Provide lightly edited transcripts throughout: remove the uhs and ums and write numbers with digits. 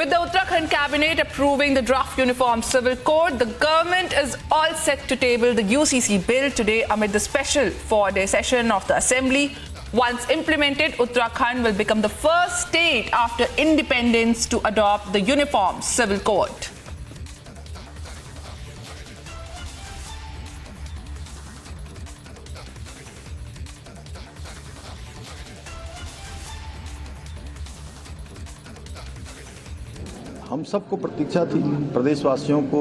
With the Uttarakhand cabinet approving the draft uniform civil code, the government is all set to table the UCC bill today amid the special 4-day session of the Assembly. Once implemented, Uttarakhand will become the first state after independence to adopt the uniform civil code. हम सबको प्रतीक्षा थी, प्रदेशवासियों को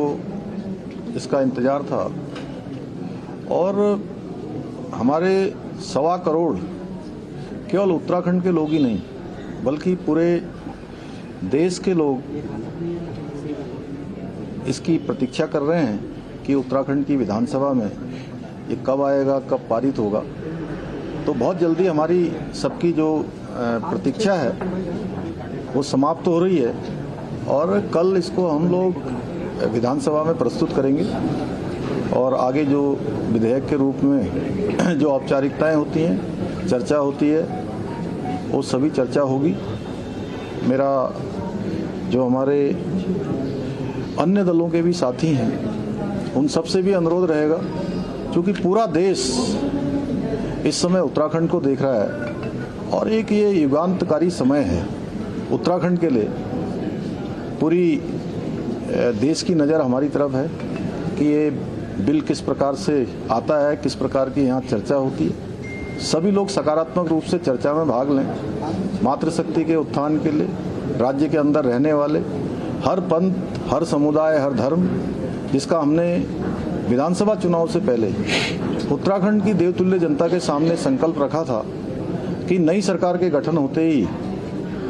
इसका इंतजार था और हमारे 1.25 करोड़ केवल उत्तराखंड के लोग ही नहीं बल्कि पूरे देश के लोग इसकी प्रतीक्षा कर रहे हैं कि उत्तराखंड की विधानसभा में ये कब आएगा, कब पारित होगा। तो बहुत जल्दी हमारी सबकी जो प्रतीक्षा है वो समाप्त हो रही है और कल इसको हम लोग विधानसभा में प्रस्तुत करेंगे और आगे जो विधेयक के रूप में जो औपचारिकताएं होती हैं, चर्चा होती है, वो सभी चर्चा होगी। मेरा जो हमारे अन्य दलों के भी साथी हैं उन सबसे भी अनुरोध रहेगा, क्योंकि पूरा देश इस समय उत्तराखंड को देख रहा है और एक ये युगांतकारी समय है उत्तराखंड के लिए। पूरी देश की नज़र हमारी तरफ है कि ये बिल किस प्रकार से आता है, किस प्रकार की यहाँ चर्चा होती है। सभी लोग सकारात्मक रूप से चर्चा में भाग लें। मातृशक्ति के उत्थान के लिए राज्य के अंदर रहने वाले हर पंथ, हर समुदाय, हर धर्म, जिसका हमने विधानसभा चुनाव से पहले उत्तराखंड की देवतुल्य जनता के सामने संकल्प रखा था कि नई सरकार के गठन होते ही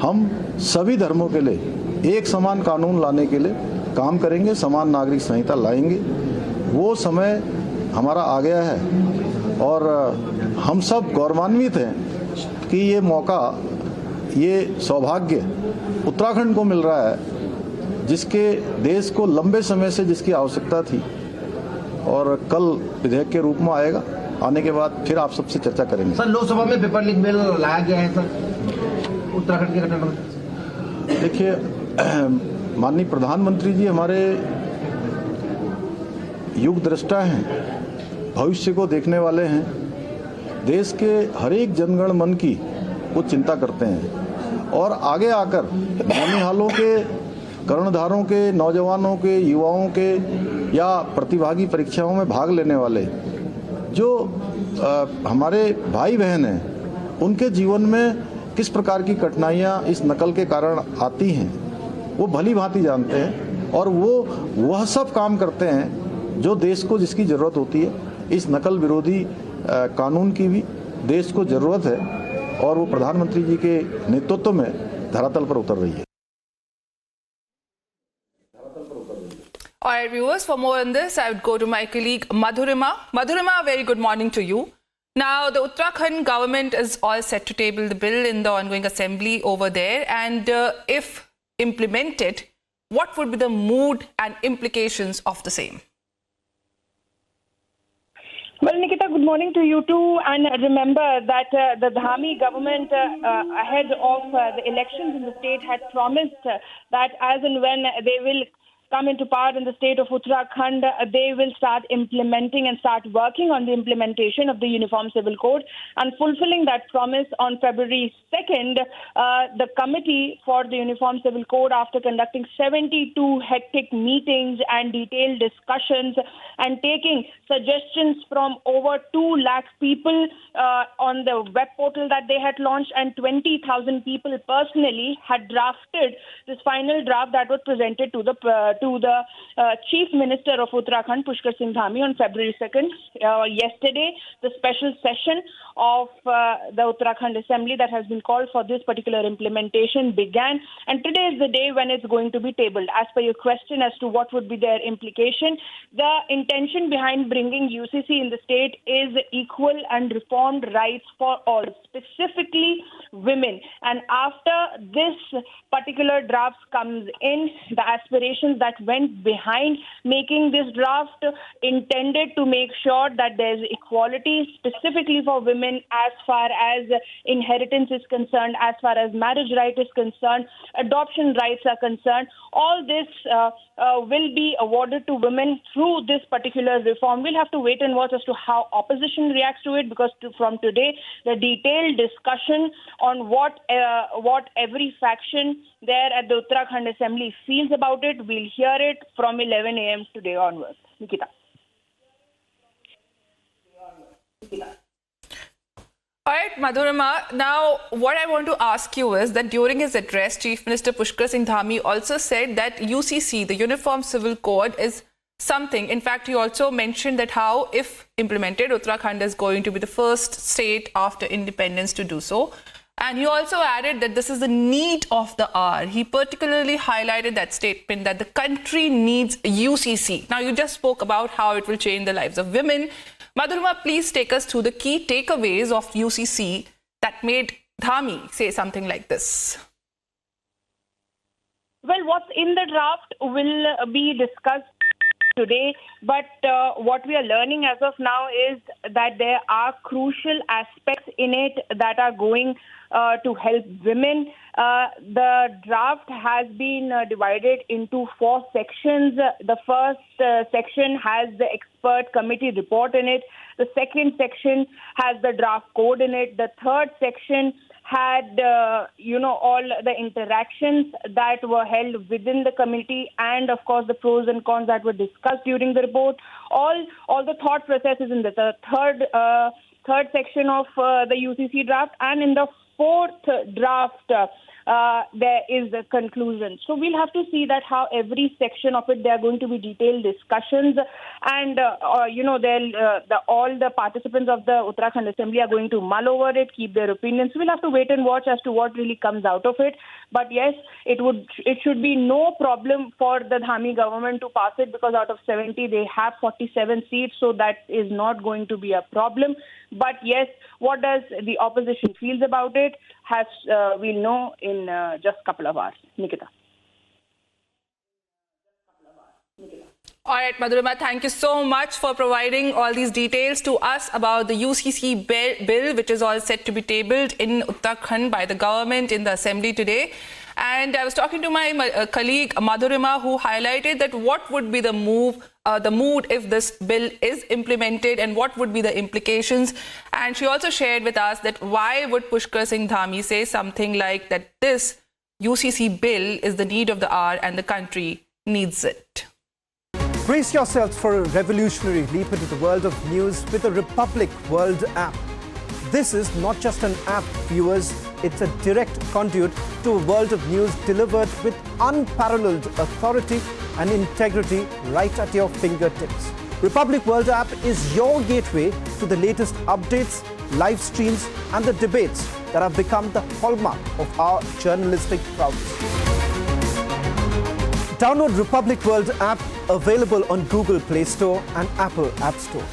हम सभी धर्मों के लिए एक समान कानून लाने के लिए काम करेंगे, समान नागरिक संहिता लाएंगे। वो समय हमारा आ गया है और हम सब गौरवान्वित हैं कि ये मौका, ये सौभाग्य उत्तराखंड को मिल रहा है, जिसके देश को लंबे समय से जिसकी आवश्यकता थी। और कल विधेयक के रूप में आएगा, आने के बाद फिर आप सबसे चर्चा करेंगे। सर, लोकसभा में पेपर लीक बिल लाया गया है सर उत्तराखंड के गठन में। देखिए, माननीय प्रधानमंत्री जी हमारे युग दृष्टा हैं, भविष्य को देखने वाले हैं, देश के हर एक जनगण मन की वो चिंता करते हैं और आगे आकर नौनिहालों के, कर्णधारों के, नौजवानों के, युवाओं के या प्रतिभागी परीक्षाओं में भाग लेने वाले जो हमारे भाई बहन हैं, उनके जीवन में किस प्रकार की कठिनाइयाँ इस नकल के कारण आती हैं वो भली भांति जानते हैं और वो वह सब काम करते हैं जो देश को जिसकी ज़रूरत होती है। इस नकल विरोधी कानून की भी देश को ज़रूरत है और वो प्रधानमंत्री जी के नेतृत्व में धरातल पर उतर रही है। All right, viewers, for more on this, I would go to my colleague Madhurima. Madhurima, a very good morning to you. Now, the Uttarakhand government is all set to table the bill in the ongoing assembly over there. And if implemented, what would be the mood and implications of the same? Well, Nikita, good morning to you too. And remember that the Dhami government ahead of the elections in the state had promised that as and when they will come into power in the state of Uttarakhand, they will start implementing and start working on the implementation of the Uniform Civil Code. And fulfilling that promise on February 2nd, the committee for the Uniform Civil Code, after conducting 72 hectic meetings and detailed discussions and taking suggestions from over 2 lakh people on the web portal that they had launched, and 20,000 people personally had drafted this final draft that was presented to the Chief Minister of Uttarakhand, Pushkar Singh Dhami, on February 2nd. Yesterday, the special session of the Uttarakhand Assembly that has been called for this particular implementation began, and today is the day when it's going to be tabled. As per your question as to what would be their implication, the intention behind bringing UCC in the state is equal and reformed rights for all, specifically women. And after this particular draft comes in, the aspirations that that went behind making this draft intended to make sure that there's equality specifically for women as far as inheritance is concerned, as far as marriage right is concerned, adoption rights are concerned. All this will be awarded to women through this particular reform. We'll have to wait and watch as to how opposition reacts to it, because from today, the detailed discussion on what every faction there at the Uttarakhand Assembly feels about it, we'll hear it from 11 a.m. today onwards. Nikita. All right, Madhurima. Now, what I want to ask you is that during his address, Chief Minister Pushkar Singh Dhami also said that UCC, the Uniform Civil Code, is something. In fact, he also mentioned that how, if implemented, Uttarakhand is going to be the first state after independence to do so. And he also added that this is the need of the hour. He particularly highlighted that statement that the country needs UCC. Now, you just spoke about how it will change the lives of women. Madhurima, please take us through the key takeaways of UCC that made Dhami say something like this. Well, what's in the draft will be discussed today, but what we are learning as of now is that there are crucial aspects in it that are going to help women. The draft has been divided into 4 sections. The first section has the expert committee report in it. The second section has the draft code in it. The third section had, all the interactions that were held within the committee, and of course the pros and cons that were discussed during the report. All the thought processes in the third section of the UCC draft, and in the fourth draft there is the conclusion. So we'll have to see that how every section of it, there are going to be detailed discussions, and all the participants of the Uttarakhand Assembly are going to mull over it, keep their opinions. We'll have to wait and watch as to what really comes out of it. But yes, it should be no problem for the Dhami government to pass it, because out of 70 they have 47 seats, so that is not going to be a problem. But yes, what does the opposition feels about it we'll know in just a couple of hours. Nikita. All right, Madhurima, thank you so much for providing all these details to us about the UCC bill, which is all set to be tabled in Uttarakhand by the government in the Assembly today. And I was talking to my colleague Madhurima, who highlighted that what would be the mood if this bill is implemented, and what would be the implications. And she also shared with us that why would Pushkar Singh Dhami say something like that this UCC bill is the need of the hour and the country needs it. Brace yourselves for a revolutionary leap into the world of news with the Republic World app. This is not just an app, viewers. It's a direct conduit to a world of news delivered with unparalleled authority and integrity right at your fingertips. Republic World app is your gateway to the latest updates, live streams, and the debates that have become the hallmark of our journalistic prowess. Download Republic World app, available on Google Play Store and Apple App Store.